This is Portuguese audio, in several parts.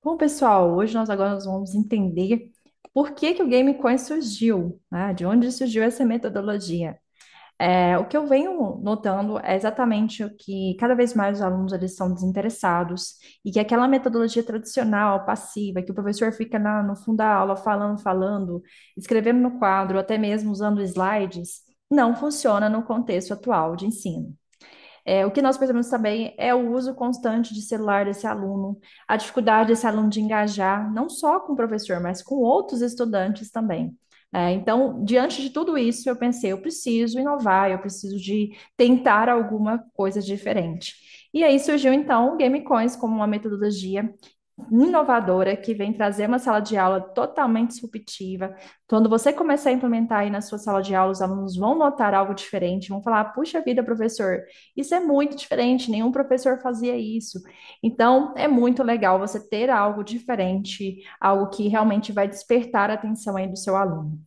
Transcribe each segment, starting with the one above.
Bom, pessoal, hoje nós vamos entender por que que o Game Coin surgiu, né? De onde surgiu essa metodologia. O que eu venho notando é exatamente o que cada vez mais os alunos eles estão desinteressados e que aquela metodologia tradicional, passiva, que o professor fica no fundo da aula falando, escrevendo no quadro, até mesmo usando slides, não funciona no contexto atual de ensino. O que nós percebemos também é o uso constante de celular desse aluno, a dificuldade desse aluno de engajar, não só com o professor, mas com outros estudantes também. Então, diante de tudo isso, eu pensei, eu preciso inovar, eu preciso de tentar alguma coisa diferente. E aí surgiu, então, o GameCoins como uma metodologia inovadora que vem trazer uma sala de aula totalmente disruptiva. Quando você começar a implementar aí na sua sala de aula, os alunos vão notar algo diferente, vão falar: puxa vida, professor, isso é muito diferente, nenhum professor fazia isso. Então, é muito legal você ter algo diferente, algo que realmente vai despertar a atenção aí do seu aluno.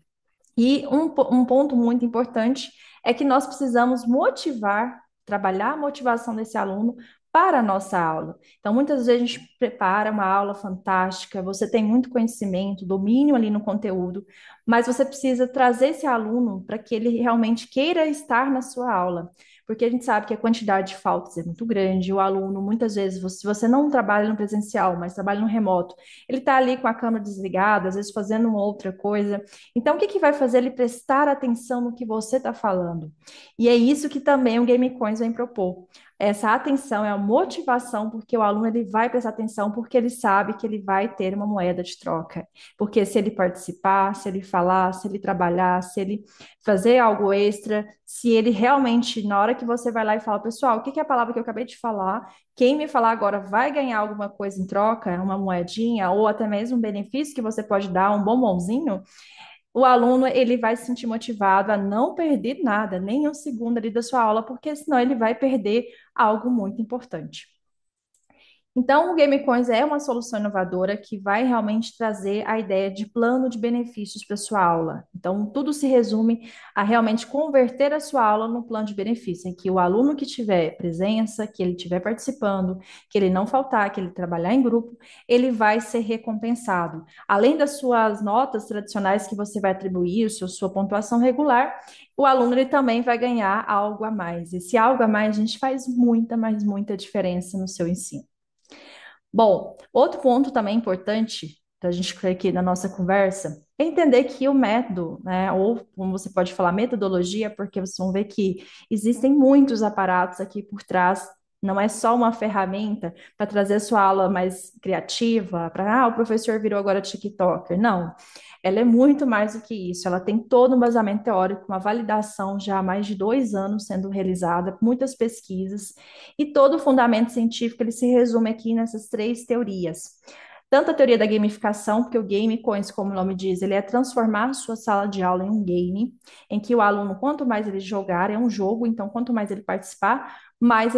E um ponto muito importante é que nós precisamos motivar, trabalhar a motivação desse aluno para a nossa aula. Então, muitas vezes a gente prepara uma aula fantástica, você tem muito conhecimento, domínio ali no conteúdo, mas você precisa trazer esse aluno para que ele realmente queira estar na sua aula. Porque a gente sabe que a quantidade de faltas é muito grande, o aluno, muitas vezes, se você não trabalha no presencial, mas trabalha no remoto, ele está ali com a câmera desligada, às vezes fazendo uma outra coisa, então, o que que vai fazer ele prestar atenção no que você está falando? E é isso que também o Game Coins vem propor. Essa atenção é a motivação, porque o aluno ele vai prestar atenção, porque ele sabe que ele vai ter uma moeda de troca. Porque se ele participar, se ele falar, se ele trabalhar, se ele fazer algo extra, se ele realmente, na hora que você vai lá e fala, pessoal, o que que é a palavra que eu acabei de falar? Quem me falar agora vai ganhar alguma coisa em troca, uma moedinha, ou até mesmo um benefício que você pode dar, um bombonzinho, o aluno ele vai se sentir motivado a não perder nada, nem um segundo ali da sua aula, porque senão ele vai perder algo muito importante. Então, o GameCoins é uma solução inovadora que vai realmente trazer a ideia de plano de benefícios para a sua aula. Então, tudo se resume a realmente converter a sua aula no plano de benefício, em que o aluno que tiver presença, que ele estiver participando, que ele não faltar, que ele trabalhar em grupo, ele vai ser recompensado. Além das suas notas tradicionais que você vai atribuir, sua pontuação regular, o aluno ele também vai ganhar algo a mais. Esse algo a mais, a gente faz muita, mas muita diferença no seu ensino. Bom, outro ponto também importante da gente aqui na nossa conversa é entender que o método, né, ou como você pode falar, metodologia, porque vocês vão ver que existem muitos aparatos aqui por trás. Não é só uma ferramenta para trazer a sua aula mais criativa, para, o professor virou agora TikToker. Não, ela é muito mais do que isso. Ela tem todo um embasamento teórico, uma validação já há mais de 2 anos sendo realizada, muitas pesquisas, e todo o fundamento científico ele se resume aqui nessas três teorias. Tanto a teoria da gamificação, porque o game coins, como o nome diz, ele é transformar a sua sala de aula em um game, em que o aluno, quanto mais ele jogar, é um jogo, então quanto mais ele participar, mais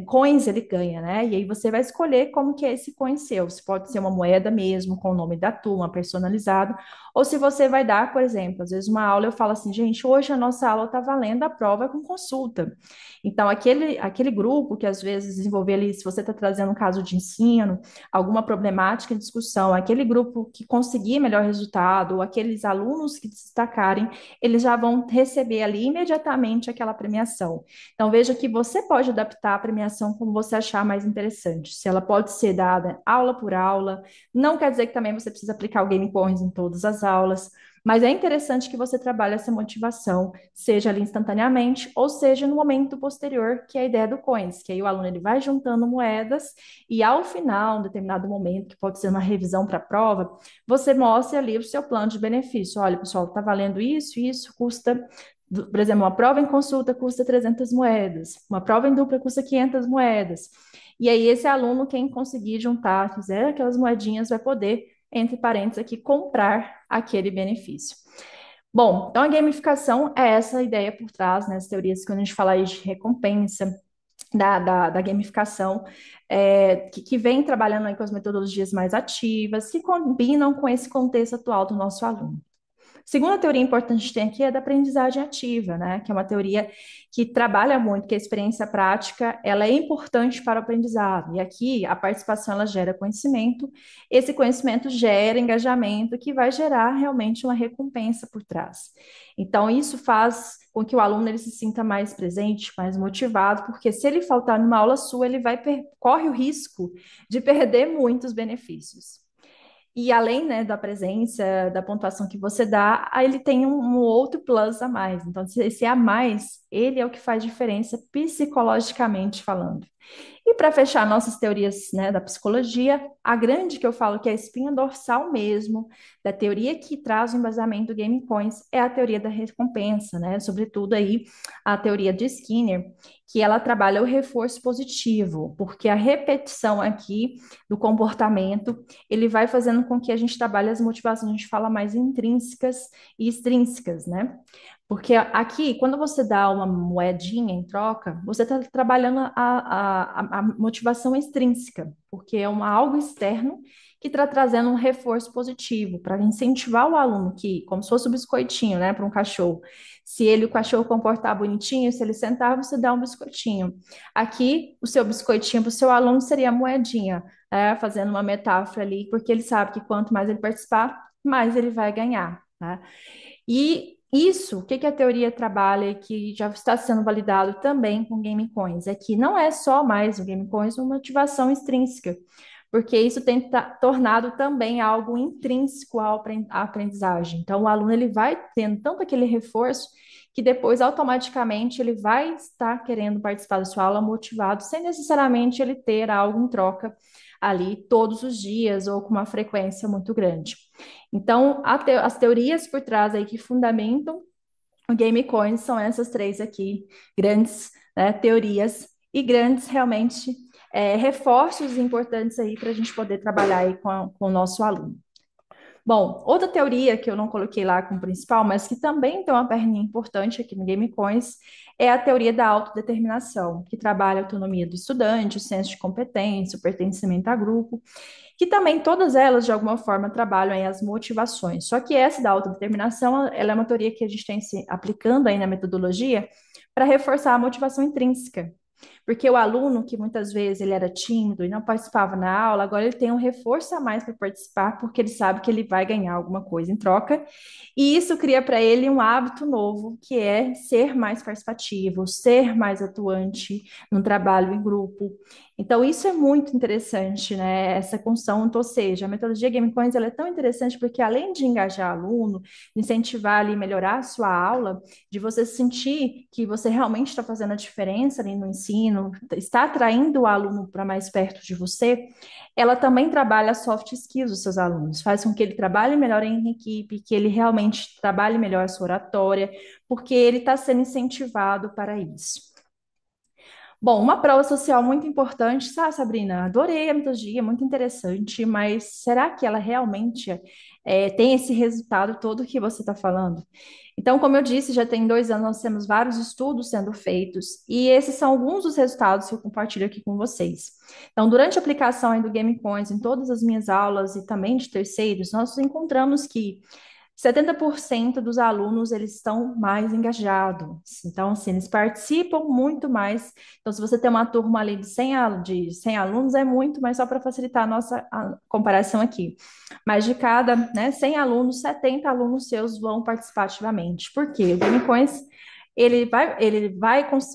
coins ele ganha, né? E aí você vai escolher como que é esse coin seu. Se pode ser uma moeda mesmo, com o nome da turma, personalizado, ou se você vai dar, por exemplo, às vezes uma aula eu falo assim, gente, hoje a nossa aula está valendo a prova com consulta. Então, aquele grupo que às vezes desenvolver ali, se você está trazendo um caso de ensino, alguma problemática em discussão, aquele grupo que conseguir melhor resultado, ou aqueles alunos que se destacarem, eles já vão receber ali imediatamente aquela premiação. Então, veja que você pode adaptar a premiação como você achar mais interessante. Se ela pode ser dada aula por aula, não quer dizer que também você precisa aplicar o Game Points em todas as aulas, mas é interessante que você trabalhe essa motivação, seja ali instantaneamente, ou seja no momento posterior, que é a ideia do coins, que aí o aluno ele vai juntando moedas e ao final, em determinado momento, que pode ser uma revisão para a prova, você mostra ali o seu plano de benefício. Olha, pessoal, está valendo isso, isso custa, por exemplo, uma prova em consulta custa 300 moedas, uma prova em dupla custa 500 moedas. E aí esse aluno, quem conseguir juntar, fizer aquelas moedinhas, vai poder entre parênteses aqui, comprar aquele benefício. Bom, então a gamificação é essa ideia por trás, né? As teorias que a gente fala aí de recompensa, da gamificação, que vem trabalhando aí com as metodologias mais ativas, que combinam com esse contexto atual do nosso aluno. Segunda teoria importante que a gente tem aqui é da aprendizagem ativa, né? Que é uma teoria que trabalha muito, que a experiência prática, ela é importante para o aprendizado. E aqui a participação ela gera conhecimento, esse conhecimento gera engajamento, que vai gerar realmente uma recompensa por trás. Então isso faz com que o aluno ele se sinta mais presente, mais motivado, porque se ele faltar numa aula sua, ele corre o risco de perder muitos benefícios. E além, né, da presença, da pontuação que você dá, aí ele tem um outro plus a mais. Então, esse a mais, ele é o que faz diferença psicologicamente falando. E para fechar nossas teorias, né, da psicologia, a grande que eu falo que é a espinha dorsal mesmo, da teoria que traz o embasamento do Game Points, é a teoria da recompensa, né? Sobretudo aí a teoria de Skinner, que ela trabalha o reforço positivo, porque a repetição aqui do comportamento, ele vai fazendo com que a gente trabalhe as motivações, a gente fala mais intrínsecas e extrínsecas, né? Porque aqui, quando você dá uma moedinha em troca, você está trabalhando a motivação extrínseca, porque é algo externo que está trazendo um reforço positivo para incentivar o aluno que, como se fosse um biscoitinho, né, para um cachorro. Se ele, o cachorro comportar bonitinho, se ele sentar, você dá um biscoitinho. Aqui, o seu biscoitinho para o seu aluno seria a moedinha, né, fazendo uma metáfora ali, porque ele sabe que quanto mais ele participar, mais ele vai ganhar, tá? E isso, o que que a teoria trabalha e que já está sendo validado também com Game Coins, é que não é só mais o Game Coins uma motivação extrínseca, porque isso tem tornado também algo intrínseco à aprendizagem. Então, o aluno ele vai tendo tanto aquele reforço que depois automaticamente ele vai estar querendo participar da sua aula motivado, sem necessariamente ele ter algo em troca ali todos os dias ou com uma frequência muito grande. Então, as teorias por trás aí que fundamentam o Game Coins são essas três aqui, grandes, né, teorias e grandes realmente reforços importantes aí para a gente poder trabalhar aí com o nosso aluno. Bom, outra teoria que eu não coloquei lá como principal, mas que também tem uma perninha importante aqui no Game Coins, é a teoria da autodeterminação, que trabalha a autonomia do estudante, o senso de competência, o pertencimento a grupo, que também todas elas, de alguma forma, trabalham aí as motivações. Só que essa da autodeterminação, ela é uma teoria que a gente tem se aplicando aí na metodologia para reforçar a motivação intrínseca. Porque o aluno, que muitas vezes ele era tímido e não participava na aula, agora ele tem um reforço a mais para participar, porque ele sabe que ele vai ganhar alguma coisa em troca. E isso cria para ele um hábito novo, que é ser mais participativo, ser mais atuante no trabalho em grupo. Então, isso é muito interessante, né? Essa constante, ou seja, a metodologia Game Coins ela é tão interessante porque, além de engajar aluno, incentivar ali, melhorar a sua aula, de você sentir que você realmente está fazendo a diferença ali no ensino, está atraindo o aluno para mais perto de você, ela também trabalha soft skills dos seus alunos, faz com que ele trabalhe melhor em equipe, que ele realmente trabalhe melhor a sua oratória, porque ele está sendo incentivado para isso. Bom, uma prova social muito importante, sabe, Sabrina? Adorei a metodologia, muito interessante, mas será que ela realmente tem esse resultado todo que você está falando? Então, como eu disse, já tem 2 anos, nós temos vários estudos sendo feitos, e esses são alguns dos resultados que eu compartilho aqui com vocês. Então, durante a aplicação aí do Game Coins em todas as minhas aulas e também de terceiros, nós encontramos que 70% dos alunos eles estão mais engajados. Então, assim, eles participam muito mais. Então, se você tem uma turma ali de 100 alunos, é muito, mas só para facilitar a comparação aqui. Mas de cada, né, 100 alunos, 70 alunos seus vão participar ativamente. Por quê? O Game Coins,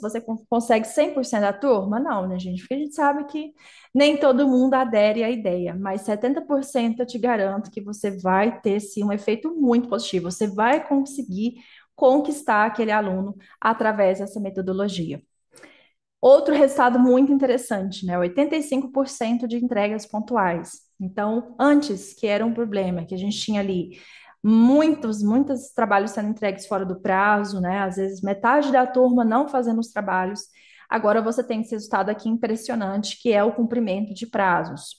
você consegue 100% da turma? Não, né, gente? Porque a gente sabe que nem todo mundo adere à ideia, mas 70% eu te garanto que você vai ter sim um efeito muito positivo. Você vai conseguir conquistar aquele aluno através dessa metodologia. Outro resultado muito interessante, né? 85% de entregas pontuais. Então, antes, que era um problema, que a gente tinha ali muitos trabalhos sendo entregues fora do prazo, né? Às vezes metade da turma não fazendo os trabalhos. Agora você tem esse resultado aqui impressionante, que é o cumprimento de prazos.